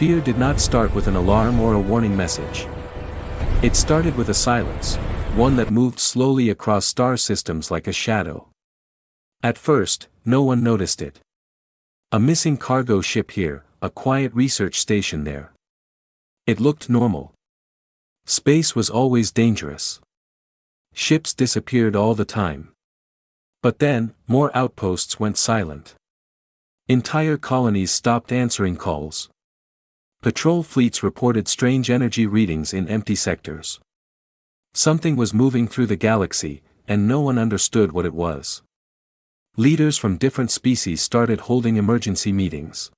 Fear did not start with an alarm or a warning message. It started with a silence, one that moved slowly across star systems like a shadow. At first, no one noticed it. A missing cargo ship here, a quiet research station there. It looked normal. Space was always dangerous. Ships disappeared all the time. But then, more outposts went silent. Entire colonies stopped answering calls. Patrol fleets reported strange energy readings in empty sectors. Something was moving through the galaxy, and no one understood what it was. Leaders from different species started holding emergency meetings.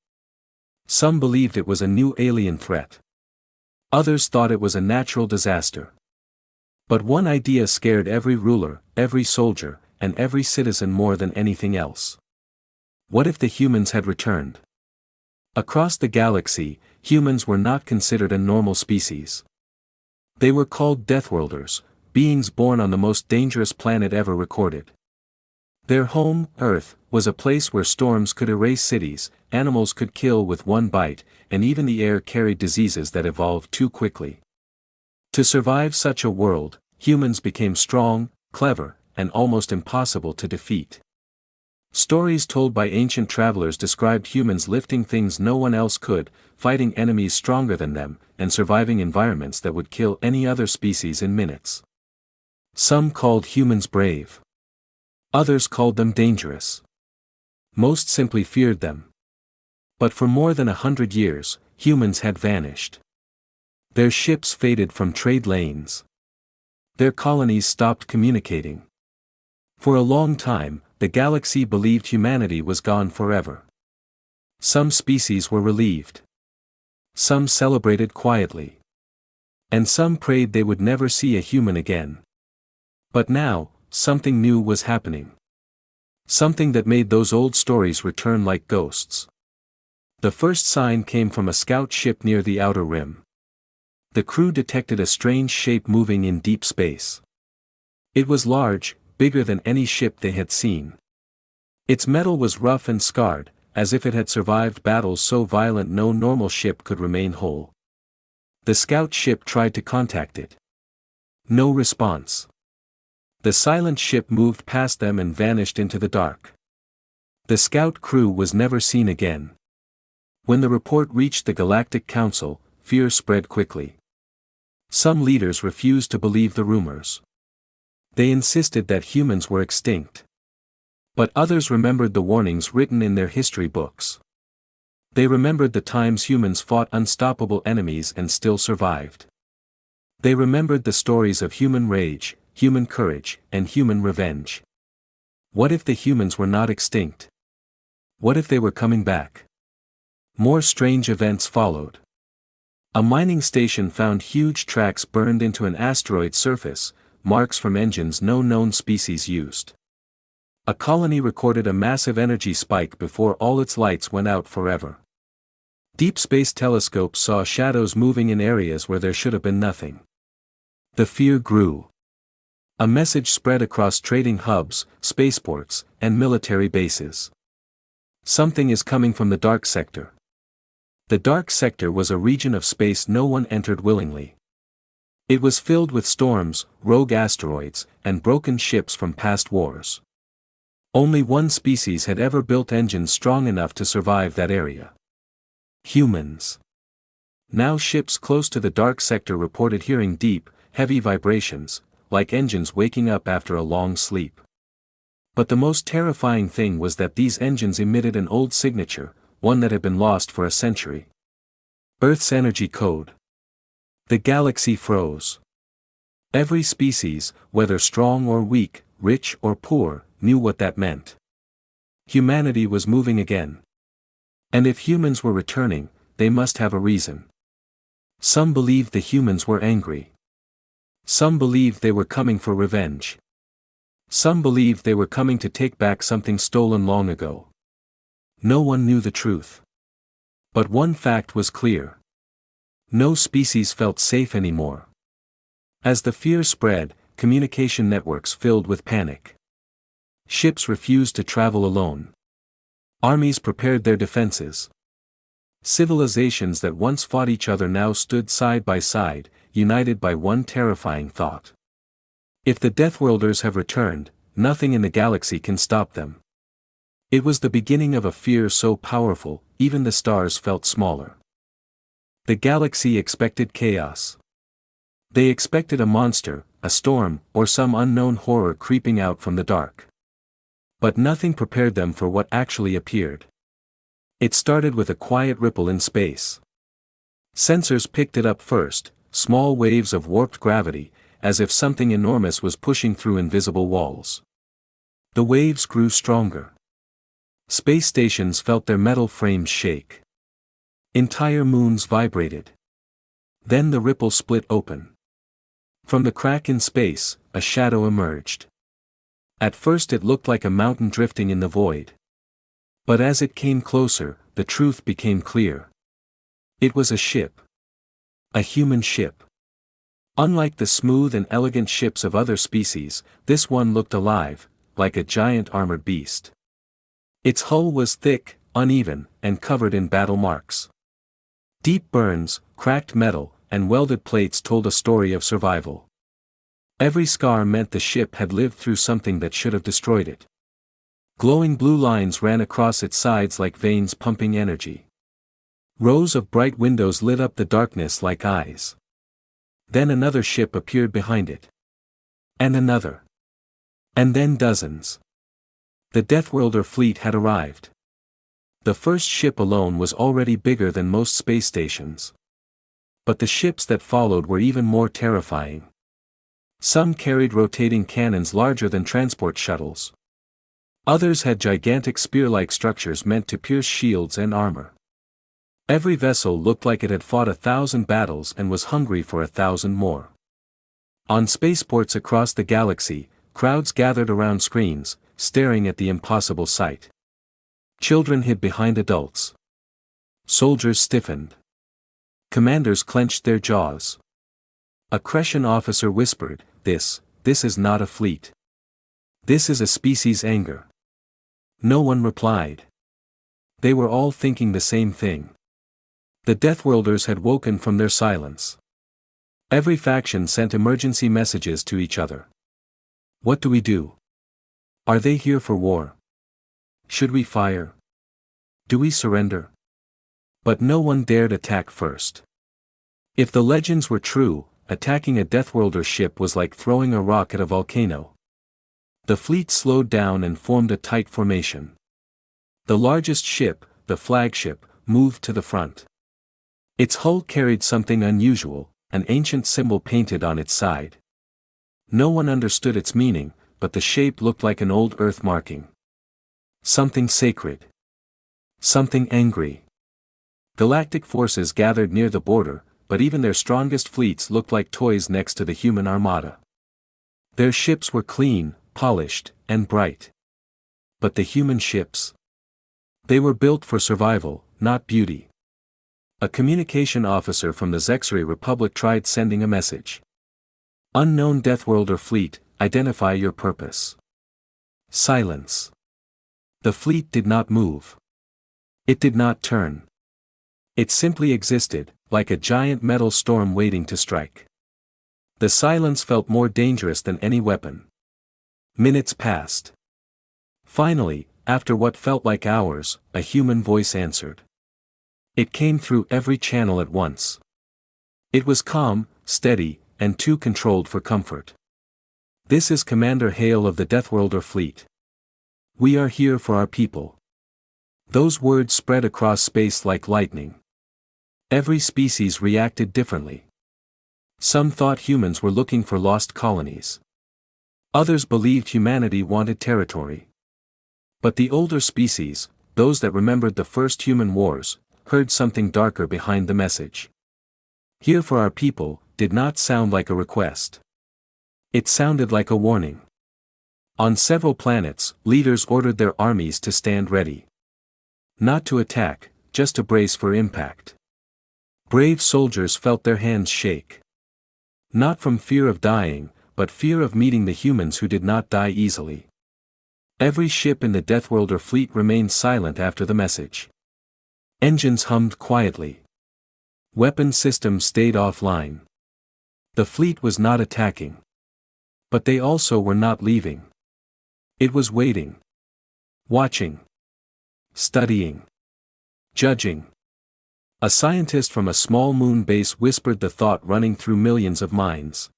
Some believed it was a new alien threat. Others thought it was a natural disaster. But one idea scared every ruler, every soldier, and every citizen more than anything else. What if the humans had returned? Across the galaxy, humans were not considered a normal species. They were called Deathworlders, beings born on the most dangerous planet ever recorded. Their home, Earth, was a place where storms could erase cities, animals could kill with one bite, and even the air carried diseases that evolved too quickly. To survive such a world, humans became strong, clever, and almost impossible to defeat. Stories told by ancient travelers described humans lifting things no one else could, fighting enemies stronger than them, and surviving environments that would kill any other species in minutes. Some called humans brave. Others called them dangerous. Most simply feared them. But for more than 100 years, humans had vanished. Their ships faded from trade lanes. Their colonies stopped communicating. For a long time, the galaxy believed humanity was gone forever. Some species were relieved. Some celebrated quietly. And some prayed they would never see a human again. But now, something new was happening. Something that made those old stories return like ghosts. The first sign came from a scout ship near the outer rim. The crew detected a strange shape moving in deep space. It was large, bigger than any ship they had seen. Its metal was rough and scarred, as if it had survived battles so violent no normal ship could remain whole. The scout ship tried to contact it. No response. The silent ship moved past them and vanished into the dark. The scout crew was never seen again. When the report reached the Galactic Council, fear spread quickly. Some leaders refused to believe the rumors. They insisted that humans were extinct. But others remembered the warnings written in their history books. They remembered the times humans fought unstoppable enemies and still survived. They remembered the stories of human rage, human courage, and human revenge. What if the humans were not extinct? What if they were coming back? More strange events followed. A mining station found huge tracks burned into an asteroid surface, marks from engines no known species used. A colony recorded a massive energy spike before all its lights went out forever. Deep space telescopes saw shadows moving in areas where there should have been nothing. The fear grew. A message spread across trading hubs, spaceports, and military bases. Something is coming from the dark sector. The dark sector was a region of space no one entered willingly. It was filled with storms, rogue asteroids, and broken ships from past wars. Only one species had ever built engines strong enough to survive that area. Humans. Now ships close to the dark sector reported hearing deep, heavy vibrations, like engines waking up after a long sleep. But the most terrifying thing was that these engines emitted an old signature, one that had been lost for a century. Earth's energy code. The galaxy froze. Every species, whether strong or weak, rich or poor, knew what that meant. Humanity was moving again. And if humans were returning, they must have a reason. Some believed the humans were angry. Some believed they were coming for revenge. Some believed they were coming to take back something stolen long ago. No one knew the truth. But one fact was clear. No species felt safe anymore. As the fear spread, communication networks filled with panic. Ships refused to travel alone. Armies prepared their defenses. Civilizations that once fought each other now stood side by side, united by one terrifying thought. If the Deathworlders have returned, nothing in the galaxy can stop them. It was the beginning of a fear so powerful, even the stars felt smaller. The galaxy expected chaos. They expected a monster, a storm, or some unknown horror creeping out from the dark. But nothing prepared them for what actually appeared. It started with a quiet ripple in space. Sensors picked it up first, small waves of warped gravity, as if something enormous was pushing through invisible walls. The waves grew stronger. Space stations felt their metal frames shake. Entire moons vibrated. Then the ripple split open. From the crack in space, a shadow emerged. At first it looked like a mountain drifting in the void. But as it came closer, the truth became clear. It was a ship. A human ship. Unlike the smooth and elegant ships of other species, this one looked alive, like a giant armored beast. Its hull was thick, uneven, and covered in battle marks. Deep burns, cracked metal, and welded plates told a story of survival. Every scar meant the ship had lived through something that should have destroyed it. Glowing blue lines ran across its sides like veins pumping energy. Rows of bright windows lit up the darkness like eyes. Then another ship appeared behind it. And another. And then dozens. The Deathworlder Fleet had arrived. The first ship alone was already bigger than most space stations. But the ships that followed were even more terrifying. Some carried rotating cannons larger than transport shuttles. Others had gigantic spear-like structures meant to pierce shields and armor. Every vessel looked like it had fought 1,000 battles and was hungry for 1,000 more. On spaceports across the galaxy, crowds gathered around screens, staring at the impossible sight. Children hid behind adults. Soldiers stiffened. Commanders clenched their jaws. A Crescent officer whispered, This is not a fleet. This is a species' anger." No one replied. They were all thinking the same thing. The Deathworlders had woken from their silence. Every faction sent emergency messages to each other. What do we do? Are they here for war? Should we fire? Do we surrender? But no one dared attack first. If the legends were true, attacking a Deathworlder ship was like throwing a rock at a volcano. The fleet slowed down and formed a tight formation. The largest ship, the flagship, moved to the front. Its hull carried something unusual, an ancient symbol painted on its side. No one understood its meaning, but the shape looked like an old earth marking. Something sacred. Something angry. Galactic forces gathered near the border, but even their strongest fleets looked like toys next to the human armada. Their ships were clean, polished, and bright. But the human ships? They were built for survival, not beauty. A communication officer from the Zexari Republic tried sending a message. "Unknown Deathworlder Fleet, identify your purpose." Silence. The fleet did not move. It did not turn. It simply existed, like a giant metal storm waiting to strike. The silence felt more dangerous than any weapon. Minutes passed. Finally, after what felt like hours, a human voice answered. It came through every channel at once. It was calm, steady, and too controlled for comfort. "This is Commander Hale of the Deathworlder Fleet. We are here for our people." Those words spread across space like lightning. Every species reacted differently. Some thought humans were looking for lost colonies. Others believed humanity wanted territory. But the older species, those that remembered the first human wars, heard something darker behind the message. "Here for our people" did not sound like a request. It sounded like a warning. On several planets, leaders ordered their armies to stand ready. Not to attack, just to brace for impact. Brave soldiers felt their hands shake. Not from fear of dying, but fear of meeting the humans who did not die easily. Every ship in the Deathworlder Fleet remained silent after the message. Engines hummed quietly. Weapon systems stayed offline. The fleet was not attacking. But they also were not leaving. It was waiting. Watching. Studying. Judging. A scientist from a small moon base whispered the thought running through millions of minds.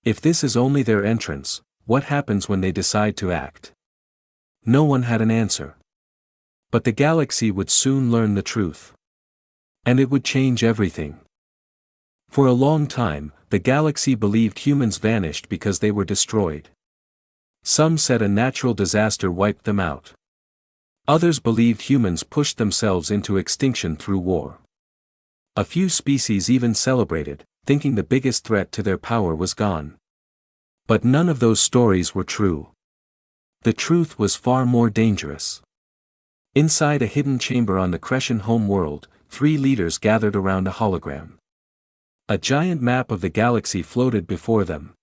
If this is only their entrance, what happens when they decide to act? No one had an answer. But the galaxy would soon learn the truth. And it would change everything. For a long time, the galaxy believed humans vanished because they were destroyed. Some said a natural disaster wiped them out. Others believed humans pushed themselves into extinction through war. A few species even celebrated, thinking the biggest threat to their power was gone. But none of those stories were true. The truth was far more dangerous. Inside a hidden chamber on the Crescent home world, 3 leaders gathered around a hologram. A giant map of the galaxy floated before them.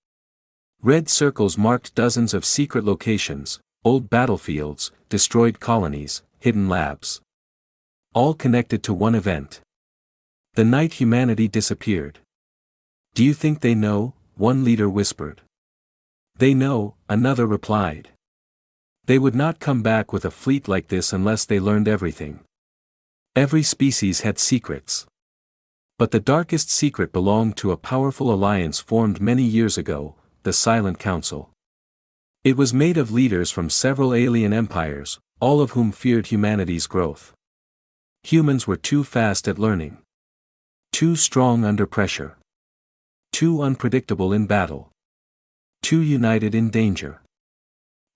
Red circles marked dozens of secret locations, old battlefields, destroyed colonies, hidden labs. All connected to one event. The night humanity disappeared. Do you think they know? One leader whispered. They know, another replied. They would not come back with a fleet like this unless they learned everything. Every species had secrets. But the darkest secret belonged to a powerful alliance formed many years ago, the Silent Council. It was made of leaders from several alien empires, all of whom feared humanity's growth. Humans were too fast at learning. Too strong under pressure. Too unpredictable in battle. Too united in danger.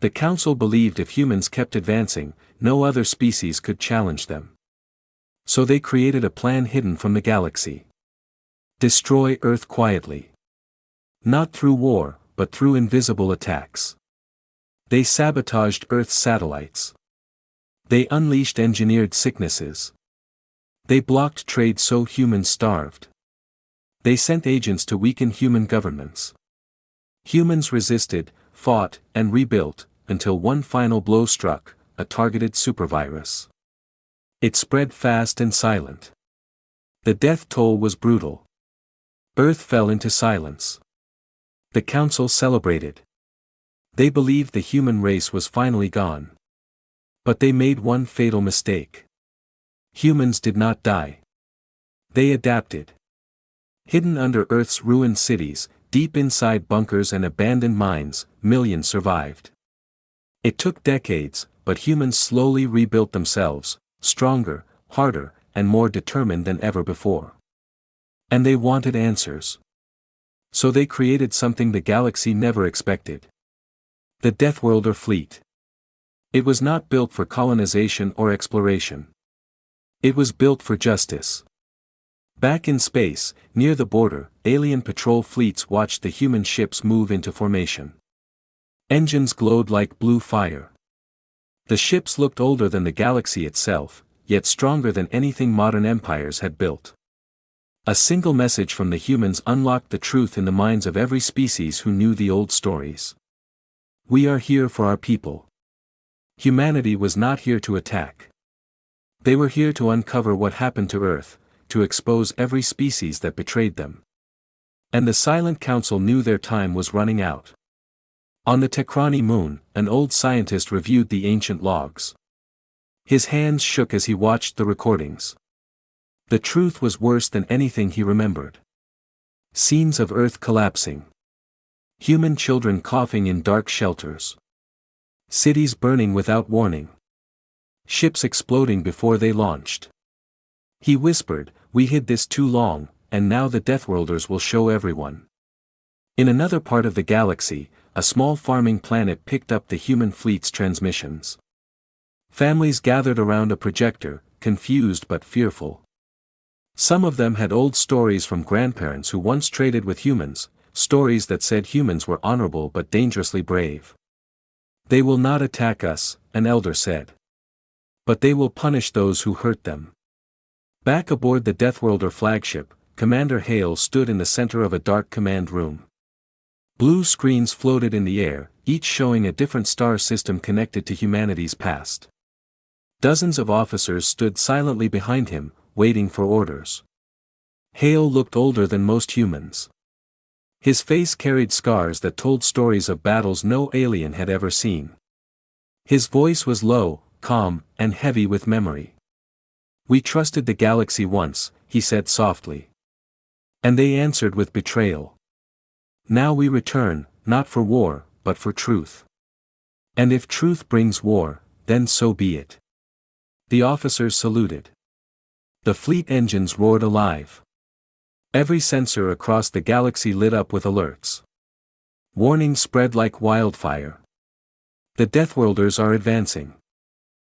The Council believed if humans kept advancing, no other species could challenge them. So they created a plan hidden from the galaxy. Destroy Earth quietly. Not through war, but through invisible attacks. They sabotaged Earth's satellites. They unleashed engineered sicknesses. They blocked trade so humans starved. They sent agents to weaken human governments. Humans resisted, fought, and rebuilt, until one final blow struck, a targeted supervirus. It spread fast and silent. The death toll was brutal. Earth fell into silence. The Council celebrated. They believed the human race was finally gone. But they made one fatal mistake. Humans did not die. They adapted. Hidden under Earth's ruined cities, deep inside bunkers and abandoned mines, millions survived. It took decades, but humans slowly rebuilt themselves, stronger, harder, and more determined than ever before. And they wanted answers. So they created something the galaxy never expected. The Deathworlder Fleet. It was not built for colonization or exploration. It was built for justice. Back in space, near the border, alien patrol fleets watched the human ships move into formation. Engines glowed like blue fire. The ships looked older than the galaxy itself, yet stronger than anything modern empires had built. A single message from the humans unlocked the truth in the minds of every species who knew the old stories. We are here for our people. Humanity was not here to attack. They were here to uncover what happened to Earth, to expose every species that betrayed them. And the Silent Council knew their time was running out. On the Tekrani moon, an old scientist reviewed the ancient logs. His hands shook as he watched the recordings. The truth was worse than anything he remembered. Scenes of Earth collapsing. Human children coughing in dark shelters. Cities burning without warning. Ships exploding before they launched. He whispered, "We hid this too long, and now the Deathworlders will show everyone." In another part of the galaxy, a small farming planet picked up the human fleet's transmissions. Families gathered around a projector, confused but fearful. Some of them had old stories from grandparents who once traded with humans, stories that said humans were honorable but dangerously brave. "They will not attack us," an elder said. "But they will punish those who hurt them." Back aboard the Deathworlder flagship, Commander Hale stood in the center of a dark command room. Blue screens floated in the air, each showing a different star system connected to humanity's past. Dozens of officers stood silently behind him, waiting for orders. Hale looked older than most humans. His face carried scars that told stories of battles no alien had ever seen. His voice was low, calm, and heavy with memory. "We trusted the galaxy once," he said softly. "And they answered with betrayal. Now we return, not for war, but for truth. And if truth brings war, then so be it." The officers saluted. The fleet engines roared alive. Every sensor across the galaxy lit up with alerts. Warnings spread like wildfire. The Deathworlders are advancing.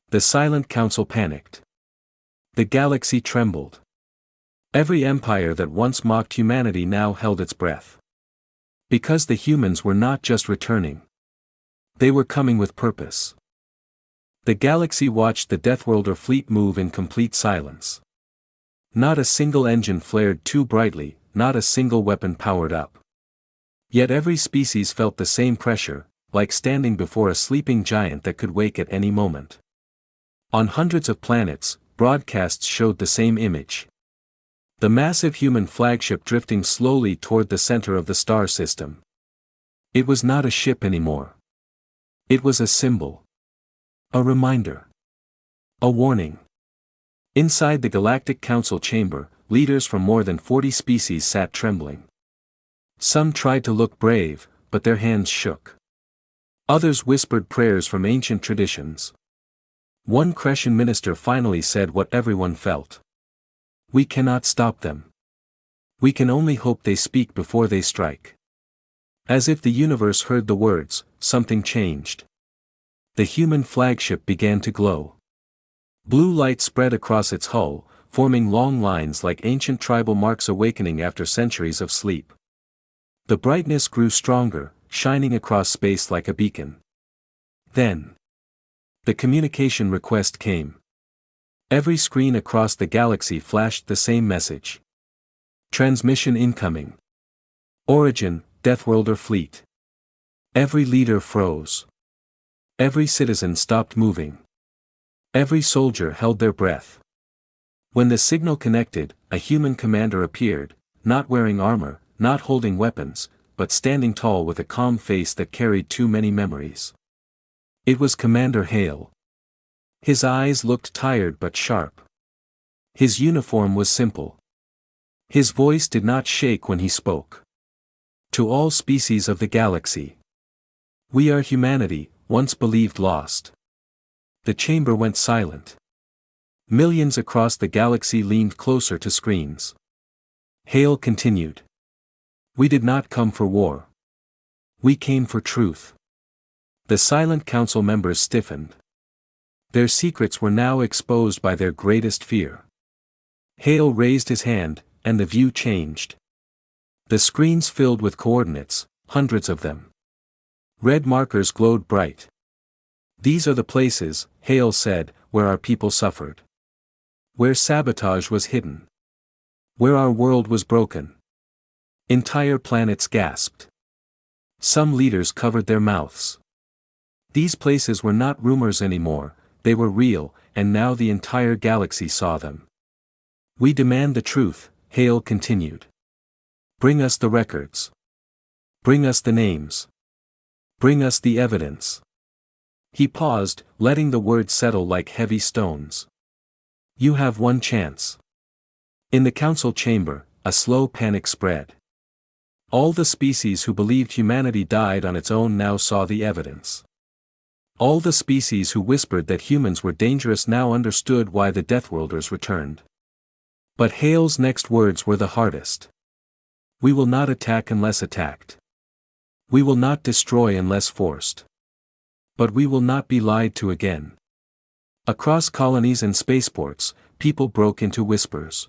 The Silent Council panicked. The galaxy trembled. Every empire that once mocked humanity now held its breath. Because the humans were not just returning. They were coming with purpose. The galaxy watched the Deathworlder fleet move in complete silence. Not a single engine flared too brightly, not a single weapon powered up. Yet every species felt the same pressure, like standing before a sleeping giant that could wake at any moment. On hundreds of planets, broadcasts showed the same image. The massive human flagship drifting slowly toward the center of the star system. It was not a ship anymore. It was a symbol. A reminder. A warning. Inside the Galactic Council chamber, leaders from more than 40 species sat trembling. Some tried to look brave, but their hands shook. Others whispered prayers from ancient traditions. One Crescent minister finally said what everyone felt. "We cannot stop them. We can only hope they speak before they strike." As if the universe heard the words, something changed. The human flagship began to glow. Blue light spread across its hull, forming long lines like ancient tribal marks awakening after centuries of sleep. The brightness grew stronger, shining across space like a beacon. Then, the communication request came. Every screen across the galaxy flashed the same message. "Transmission incoming. Origin, Deathworlder Fleet." Every leader froze. Every citizen stopped moving. Every soldier held their breath. When the signal connected, a human commander appeared, not wearing armor, not holding weapons, but standing tall with a calm face that carried too many memories. It was Commander Hale. His eyes looked tired but sharp. His uniform was simple. His voice did not shake when he spoke. "To all species of the galaxy. We are humanity, once believed lost." The chamber went silent. Millions across the galaxy leaned closer to screens. Hale continued. "We did not come for war. We came for truth." The Silent Council members stiffened. Their secrets were now exposed by their greatest fear. Hale raised his hand, and the view changed. The screens filled with coordinates, hundreds of them. Red markers glowed bright. "These are the places," Hale said, "where our people suffered. Where sabotage was hidden. Where our world was broken." Entire planets gasped. Some leaders covered their mouths. These places were not rumors anymore, they were real, and now the entire galaxy saw them. "We demand the truth," Hale continued. "Bring us the records. Bring us the names. Bring us the evidence." He paused, letting the words settle like heavy stones. "You have one chance." In the council chamber, a slow panic spread. All the species who believed humanity died on its own now saw the evidence. All the species who whispered that humans were dangerous now understood why the Deathworlders returned. But Hale's next words were the hardest. "We will not attack unless attacked. We will not destroy unless forced. But we will not be lied to again." Across colonies and spaceports, people broke into whispers.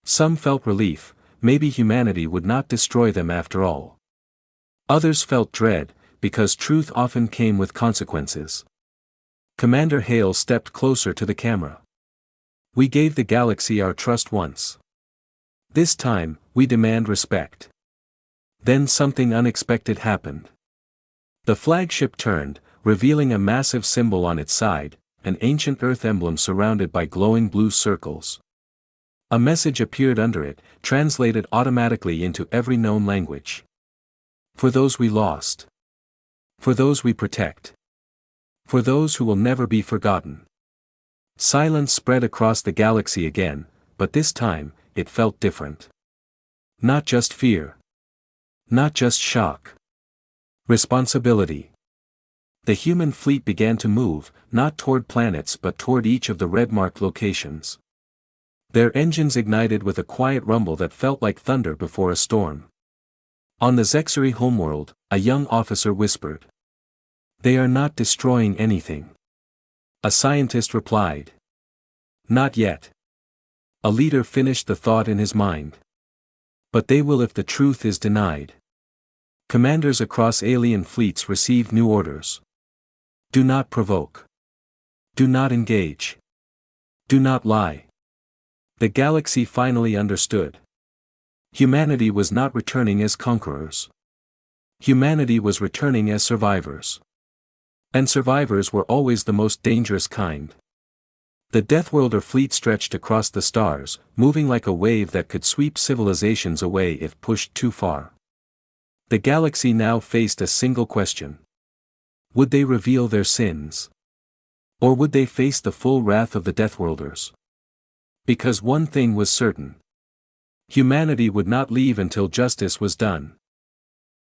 Some felt relief, maybe humanity would not destroy them after all. Others felt dread, because truth often came with consequences. Commander Hale stepped closer to the camera. "We gave the galaxy our trust once. This time, we demand respect." Then something unexpected happened. The flagship turned, revealing a massive symbol on its side, an ancient Earth emblem surrounded by glowing blue circles. A message appeared under it, translated automatically into every known language. For those we lost. For those we protect. For those who will never be forgotten. Silence spread across the galaxy again, but this time, it felt different. Not just fear. Not just shock. Responsibility. The human fleet began to move, not toward planets but toward each of the red-marked locations. Their engines ignited with a quiet rumble that felt like thunder before a storm. On the Zexari homeworld, a young officer whispered. "They are not destroying anything." A scientist replied. "Not yet." A leader finished the thought in his mind. "But they will if the truth is denied." Commanders across alien fleets received new orders. Do not provoke. Do not engage. Do not lie. The galaxy finally understood. Humanity was not returning as conquerors. Humanity was returning as survivors. And survivors were always the most dangerous kind. The Deathworlder Fleet stretched across the stars, moving like a wave that could sweep civilizations away if pushed too far. The galaxy now faced a single question. Would they reveal their sins? Or would they face the full wrath of the Deathworlders? Because one thing was certain. Humanity would not leave until justice was done.